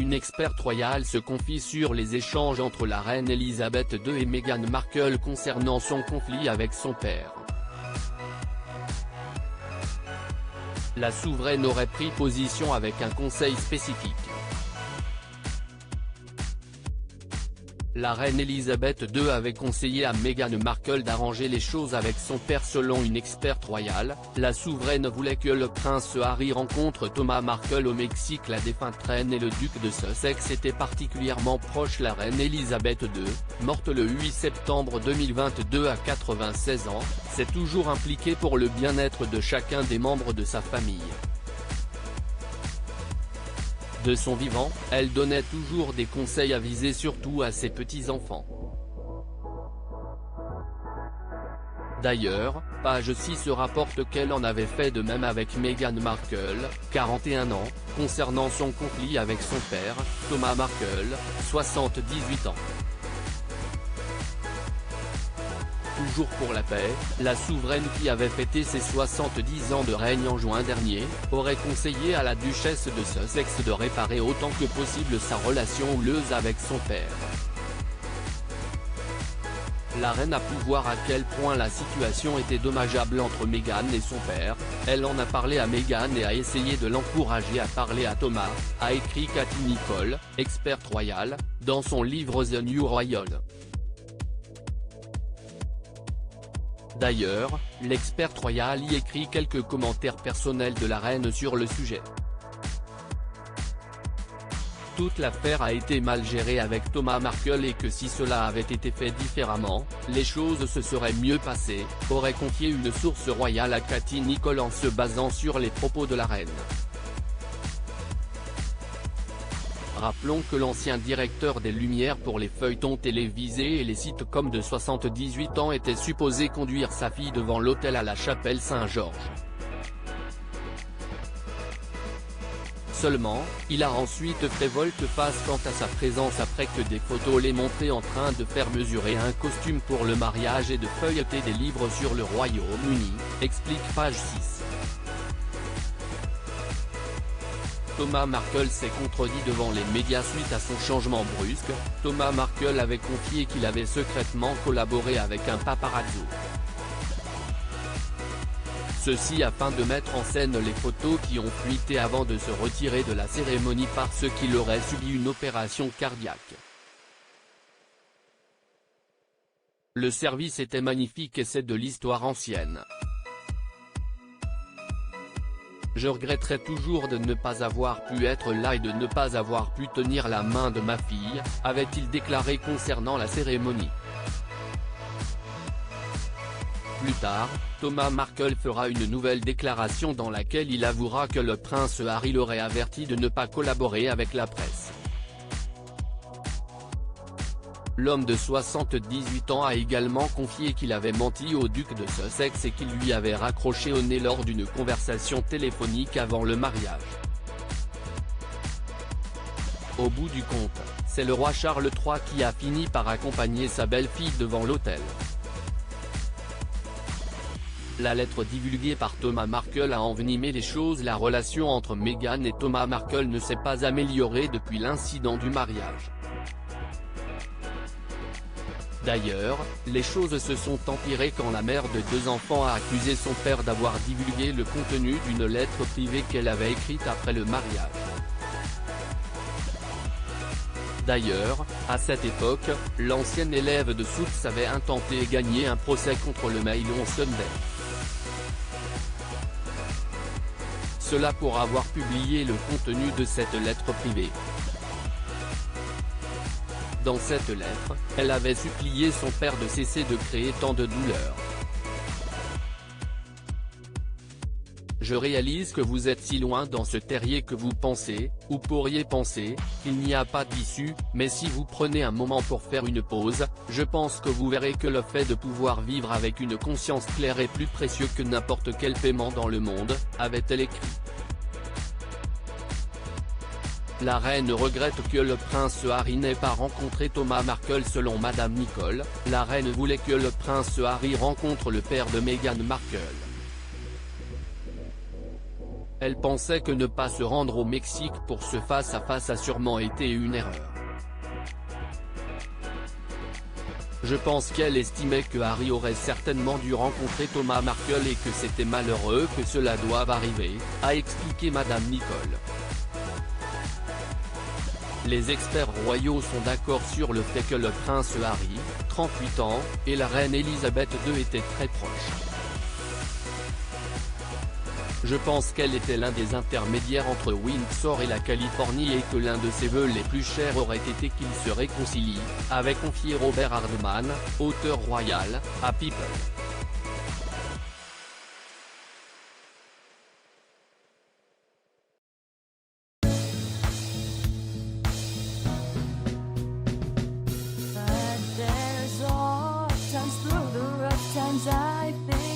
Une experte royale se confie sur les échanges entre la reine Elisabeth II et Meghan Markle concernant son conflit avec son père. La souveraine aurait pris position avec un conseil spécifique. La reine Elisabeth II avait conseillé à Meghan Markle d'arranger les choses avec son père selon une experte royale. La souveraine voulait que le prince Harry rencontre Thomas Markle au Mexique. La défunte reine et le duc de Sussex étaient particulièrement proches. La reine Elisabeth II, morte le 8 septembre 2022 à 96 ans, s'est toujours impliquée pour le bien-être de chacun des membres de sa famille. De son vivant, elle donnait toujours des conseils avisés surtout à ses petits-enfants. D'ailleurs, Page 6 rapporte qu'elle en avait fait de même avec Meghan Markle, 41 ans, concernant son conflit avec son père, Thomas Markle, 78 ans. Toujours pour la paix, la souveraine qui avait fêté ses 70 ans de règne en juin dernier, aurait conseillé à la duchesse de Sussex de réparer autant que possible sa relation houleuse avec son père. La reine a pu voir à quel point la situation était dommageable entre Meghan et son père. Elle en a parlé à Meghan et a essayé de l'encourager à parler à Thomas, a écrit Cathy Nicholl, experte royale, dans son livre The New Royal. D'ailleurs, l'experte royale y écrit quelques commentaires personnels de la reine sur le sujet. Toute l'affaire a été mal gérée avec Thomas Markle et que si cela avait été fait différemment, les choses se seraient mieux passées, aurait confié une source royale à Cathy Nicholl en se basant sur les propos de la reine. Rappelons que l'ancien directeur des Lumières pour les feuilletons télévisés et les sitcoms de 78 ans était supposé conduire sa fille devant l'autel à la chapelle Saint-Georges. Seulement, il a ensuite fait volte-face quant à sa présence après que des photos l'aient montré en train de faire mesurer un costume pour le mariage et de feuilleter des livres sur le Royaume-Uni, explique Page 6. Thomas Markle s'est contredit devant les médias suite à son changement brusque. Thomas Markle avait confié qu'il avait secrètement collaboré avec un paparazzo. Ceci afin de mettre en scène les photos qui ont fuité avant de se retirer de la cérémonie parce qu'il aurait subi une opération cardiaque. Le service était magnifique et c'est de l'histoire ancienne. Je regretterai toujours de ne pas avoir pu être là et de ne pas avoir pu tenir la main de ma fille, avait-il déclaré concernant la cérémonie. Plus tard, Thomas Markle fera une nouvelle déclaration dans laquelle il avouera que le prince Harry l'aurait averti de ne pas collaborer avec la presse. L'homme de 78 ans a également confié qu'il avait menti au duc de Sussex et qu'il lui avait raccroché au nez lors d'une conversation téléphonique avant le mariage. Au bout du compte, c'est le roi Charles III qui a fini par accompagner sa belle-fille devant l'autel. La lettre divulguée par Thomas Markle a envenimé les choses. La relation entre Meghan et Thomas Markle ne s'est pas améliorée depuis l'incident du mariage. D'ailleurs, les choses se sont empirées quand la mère de deux enfants a accusé son père d'avoir divulgué le contenu d'une lettre privée qu'elle avait écrite après le mariage. D'ailleurs, à cette époque, l'ancienne élève de Suits avait intenté gagner un procès contre le Mail on Sunday. Cela pour avoir publié le contenu de cette lettre privée. Dans cette lettre, elle avait supplié son père de cesser de créer tant de douleur. Je réalise que vous êtes si loin dans ce terrier que vous pensez, ou pourriez penser, qu'il n'y a pas d'issue, mais si vous prenez un moment pour faire une pause, je pense que vous verrez que le fait de pouvoir vivre avec une conscience claire est plus précieux que n'importe quel paiement dans le monde, avait-elle écrit. La reine regrette que le prince Harry n'ait pas rencontré Thomas Markle. Selon Madame Nicholl, la reine voulait que le prince Harry rencontre le père de Meghan Markle. Elle pensait que ne pas se rendre au Mexique pour ce face-à-face a sûrement été une erreur. Je pense qu'elle estimait que Harry aurait certainement dû rencontrer Thomas Markle et que c'était malheureux que cela doive arriver, a expliqué Madame Nicole. Les experts royaux sont d'accord sur le fait que le prince Harry, 38 ans, et la reine Elisabeth II étaient très proches. Je pense qu'elle était l'un des intermédiaires entre Windsor et la Californie et que l'un de ses vœux les plus chers aurait été qu'ils se réconcilient, avait confié Robert Hardman, auteur royal, à People. But there's all times through the rough times I think